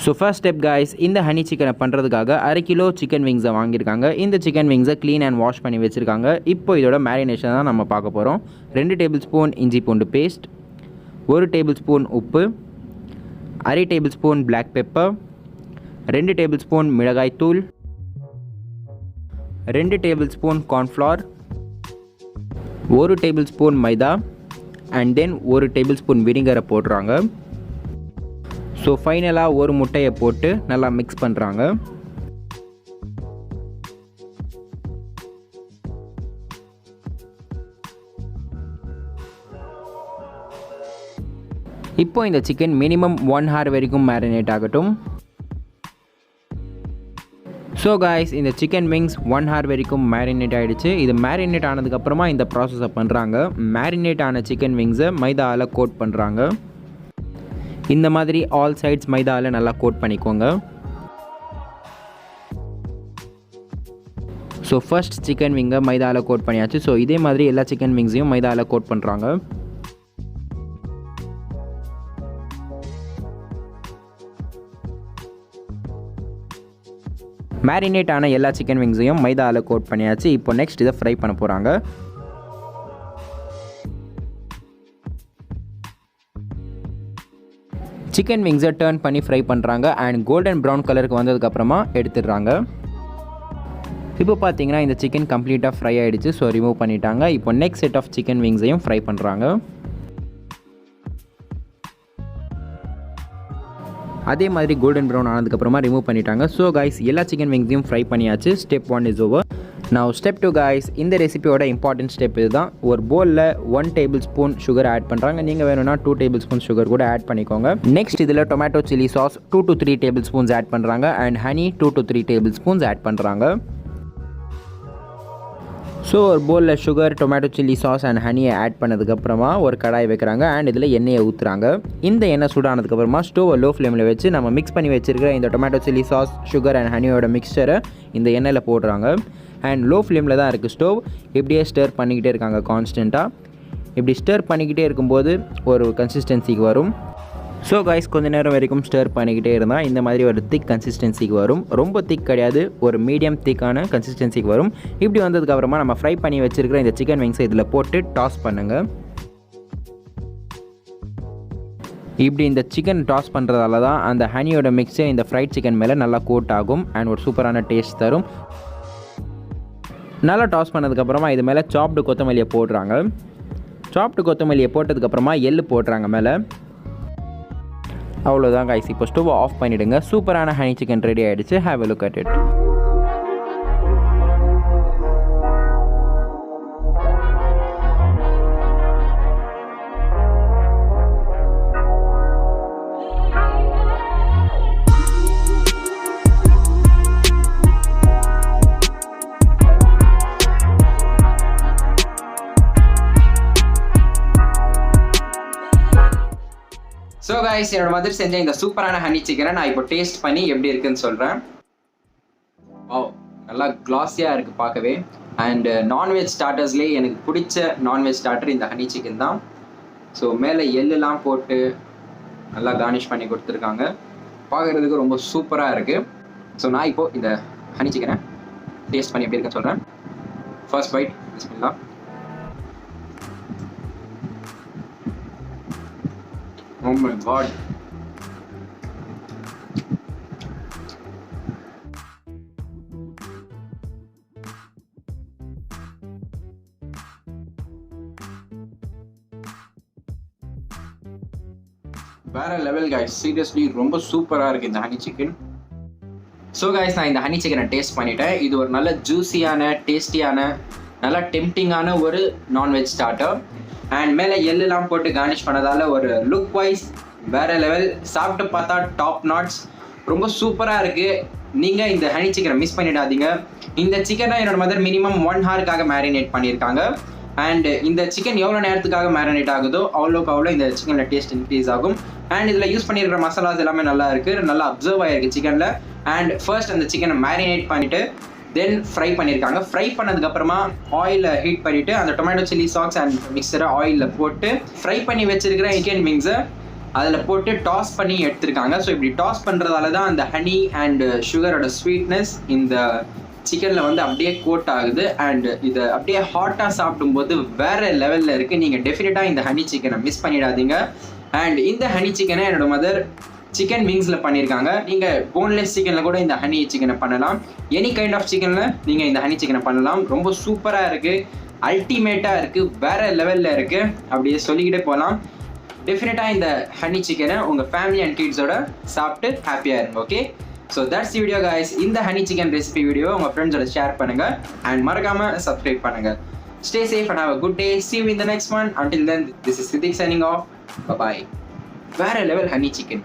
So first step guys, இந்த honey சிக்கனை பண்ணுறதுக்காக 1/2 கிலோ சிக்கன் விங்ஸை வாங்கியிருக்காங்க. இந்த சிக்கன் விங்ஸை க்ளீன் அண்ட் வாஷ் பண்ணி வச்சுருக்காங்க. இப்போ இதோட மேரினேஷன் தான் நம்ம பார்க்க போகிறோம். 2 டேபிள் ஸ்பூன் இஞ்சி பூண்டு பேஸ்ட், 1 டேபிள் ஸ்பூன் உப்பு, 1/2 tablespoon black pepper, 2 table spoon மிளகாய் தூள், 2 table spoon cornflour, 1 tablespoon maida and then 1 tablespoon வினிகரை போடுறாங்க. ஸோ ஃபைனலாக ஒரு முட்டையை போட்டு நல்லா மிக்ஸ் பண்ணுறாங்க. இப்போ இந்த சிக்கன் மினிமம் 1 hour வரைக்கும் மேரினேட் ஆகட்டும். ஸோ காய்ஸ், இந்த சிக்கன் விங்ஸ் 1 hour வரைக்கும் மேரினேட் ஆகிடுச்சு. இது மேரினேட் ஆனதுக்கப்புறமா இந்த ப்ராசஸை பண்ணுறாங்க. மேரினேட் ஆன சிக்கன் விங்ஸை மைதாவில் கோட் பண்ணுறாங்க. இந்த மாதிரி ஆல் சைட்ஸ் மைதாவில் நல்லா கோட் பண்ணிக்கோங்க. ஸோ ஃபர்ஸ்ட் சிக்கன் விங்கை மைதாவில் கோட் பண்ணியாச்சு. ஸோ இதே மாதிரி எல்லா சிக்கன் விங்ஸையும் மைதாவில் கோட் பண்ணுறாங்க. மேரினேட் ஆன எல்லா சிக்கன் விங்ஸையும் மைதாவில் கோட் பண்ணியாச்சு. இப்போ நெக்ஸ்ட் இதை ஃப்ரை பண்ண போகிறாங்க. சிக்கன் விங்ஸை டர்ன் பண்ணி ஃப்ரை பண்ணுறாங்க அண்ட் கோல்டன் ப்ரௌன் கலருக்கு வந்ததுக்கப்புறமா எடுத்துடுறாங்க. இப்போ பார்த்தீங்கன்னா இந்த சிக்கன் கம்ப்ளீட்டாக ஃப்ரை ஆகிடுச்சு. ஸோ ரிமூவ் பண்ணிட்டாங்க. இப்போ நெக்ஸ்ட் செட் ஆஃப் சிக்கன் விங்ஸையும் ஃப்ரை பண்ணுறாங்க. அதே மாதிரி கோல்டன் ப்ரௌன் ஆனதுக்கப்புறமா ரிமூவ் பண்ணிட்டாங்க. ஸோ காய்ஸ், எல்லா சிக்கன் விங்ஸையும் ஃப்ரை பண்ணியாச்சு. Step 1 is over. Now step 2 guys, இந்த ரெசிபியோட இம்பார்ட்டன்ட் ஸ்டெப் இது தான். ஒரு பவுலில் 1 டேபிள் ஸ்பூன் சுகர் ஆட் பண்ணுறாங்க. நீங்கள் வேணும்னா 2 டேபிள் ஸ்பூன் சுகர் கூட ஆட் பண்ணிக்கோங்க. நெக்ஸ்ட் இதில் tomato chilli sauce 2 to 3 tablespoons add பண்ணுறாங்க and honey 2 to 3 tablespoons add பண்ணுறாங்க. ஸோ ஒரு பவுலில் sugar, tomato chilli sauce and ஹனியை ஆட் பண்ணதுக்கப்புறமா ஒரு கடாய் வைக்கிறாங்க அண்ட் இதில் எண்ணெயை ஊற்றுறாங்க. இந்த எண்ணெய் சூடானதுக்கப்புறமா ஸ்டோவை லோ ஃப்ளேமில் வச்சு நம்ம மிக்ஸ் பண்ணி வச்சுருக்கிற இந்த tomato chilli sauce, sugar and ஹனியோட மிக்சரை இந்த எண்ணெயில் போடுறாங்க. அண்ட் லோ ஃப்ளேமில் தான் இருக்குது ஸ்டோவ். இப்படியே ஸ்டர் பண்ணிக்கிட்டே இருக்காங்க கான்ஸ்டண்ட்டாக. இப்படி ஸ்டர் பண்ணிக்கிட்டே இருக்கும்போது ஒரு கன்சிஸ்டன்சிக்கு வரும். ஸோ காய்ஸ், கொஞ்சம் நேரம் வரைக்கும் ஸ்டர் பண்ணிக்கிட்டே இருந்தால் இந்த மாதிரி ஒரு திக் கன்சிஸ்டன்சிக்கு வரும். ரொம்ப திக் கிடையாது, ஒரு மீடியம் திக்கான கன்சிஸ்டன்சிக்கு வரும். இப்படி வந்ததுக்கப்புறமா நம்ம ஃப்ரை பண்ணி வச்சுருக்கிற இந்த சிக்கன் விங்ஸை இதில் போட்டு டாஸ் பண்ணுங்கள். இப்படி இந்த சிக்கன் டாஸ் பண்ணுறதால தான் அந்த ஹனியோட மிக்ஸே இந்த ஃப்ரைட் சிக்கன் மேலே நல்லா கோட் ஆகும் அண்ட் ஒரு சூப்பரான டேஸ்ட் தரும். நல்லா டாஸ் பண்ணதுக்கப்புறமா இது மேலே சாப்டு கொத்தமல்லியை போடுறாங்க. சாப்டு கொத்தமல்லியை போட்டதுக்கப்புறமா எள்ளு போடுறாங்க மேலே. அவ்வளோதான் காய்ஸ், இப்போ ஸ்டவ் ஆஃப் பண்ணிவிடுங்க. சூப்பரான ஹனி சிக்கன் ரெடி ஆகிடுச்சு. Have a look at it. So guys, என்னோட மதர் செஞ்ச இந்த சூப்பரான ஹனி சிக்கனை நான் இப்போ டேஸ்ட் பண்ணி எப்படி இருக்குன்னு சொல்கிறேன். நல்லா கிளாஸியாக இருக்குது பார்க்கவே. அண்ட் நான்வெஜ் ஸ்டார்டர்ஸ்லேயே எனக்கு பிடிச்ச நான்வெஜ் ஸ்டார்டர் இந்த ஹனி சிக்கன் தான். ஸோ மேலே எள்ளுலாம் போட்டு நல்லா கார்னிஷ் பண்ணி கொடுத்துருக்காங்க. பார்க்குறதுக்கு ரொம்ப சூப்பராக இருக்குது. ஸோ நான் இப்போது இந்த ஹனி சிக்கனை டேஸ்ட் பண்ணி எப்படி இருக்குன்னு சொல்கிறேன். First byte, Bismillah. Oh my god. வேற லெவல் guys, சீரியஸ்லி ரொம்ப சூப்பரா இருக்கு இந்த ஹனி சிக்கன். ஸோ guys, நான் இந்த ஹனி சிக்கனை டேஸ்ட் பண்ணிட்டேன். இது ஒரு நல்ல ஜூஸியான, டேஸ்டியான, நல்ல டெம்ப்டிங்கான ஒரு நான்வெஜ் ஸ்டார்டர். அண்ட் மேலே எள்ளுலாம் போட்டு கார்னிஷ் பண்ணதால ஒரு லுக் வைஸ் வேறு லெவல். சாப்பிட்டு பார்த்தா டாப் நாட்ஸ், ரொம்ப சூப்பராக இருக்குது. நீங்கள் இந்த ஹனி சிக்கனை மிஸ் பண்ணிடாதீங்க. இந்த சிக்கனை என்னோட மதர் மினிமம் 1 hourக்காக மேரினேட் பண்ணியிருக்காங்க. அண்ட் இந்த சிக்கன் எவ்வளோ நேரத்துக்காக மேரினேட் ஆகுதோ அவ்வளோக்கு அவ்வளோ இந்த சிக்கனில் டேஸ்ட் இன்க்ரீஸ் ஆகும். அண்ட் இதில் யூஸ் பண்ணியிருக்கிற மசாலாஸ் எல்லாமே நல்லா இருக்குது, நல்லா அப்சர்வ் ஆகிருக்கு சிக்கனில். அண்ட் ஃபர்ஸ்ட் அந்த சிக்கனை மேரினேட் பண்ணிவிட்டு தென் ஃப்ரை பண்ணியிருக்காங்க. ஃப்ரை பண்ணதுக்கப்புறமா ஆயிலில் ஹீட் பண்ணிவிட்டு அந்த டொமேட்டோ சில்லி சாஸ் அண்ட் மிக்சரை ஆயிலில் போட்டு ஃப்ரை பண்ணி வச்சுருக்கிற சிக்கன் விங்ஸை அதில் போட்டு டாஸ் பண்ணி எடுத்திருக்காங்க. ஸோ இப்படி டாஸ் பண்ணுறதால தான் அந்த ஹனி அண்ட் சுகரோட ஸ்வீட்னஸ் இந்த சிக்கனில் வந்து அப்படியே கோட் ஆகுது. அண்ட் இதை அப்படியே ஹாட்டாக சாப்பிடும்போது வேறு லெவலில் இருக்குது. நீங்கள் டெஃபினட்டாக இந்த ஹனி சிக்கனை மிஸ் பண்ணிடாதீங்க. அண்ட் இந்த ஹனி சிக்கனை என்னோட மதர் சிக்கன் விங்ஸில் பண்ணியிருக்காங்க. நீங்கள் போன்லெஸ் சிக்கனில் கூட இந்த ஹனி சிக்கனை பண்ணலாம். எனி கைண்ட் ஆஃப் சிக்கனில் நீங்கள் இந்த ஹனி சிக்கனை பண்ணலாம். ரொம்ப சூப்பராக இருக்குது, அல்டிமேட்டாக இருக்குது, வேறு லெவலில் இருக்குது. அப்படியே சொல்லிக்கிட்டே போகலாம். டெஃபினட்டாக இந்த ஹனி சிக்கனை உங்கள் ஃபேமிலி அண்ட் கிட்ஸோட சாப்பிட்டு ஹாப்பியாக இருங்க. Okay, so that's the video guys. இந்த ஹனி சிக்கன் ரெசிபி வீடியோ உங்கள் ஃப்ரெண்ட்ஸோட ஷேர் பண்ணுங்கள் அண்ட் மறக்காமல் சப்ஸ்கிரைப் பண்ணுங்கள். Stay safe and have a good day. See you in the next one. Until then, this is Siddhik signing off. Bye bye. வேற level honey chicken.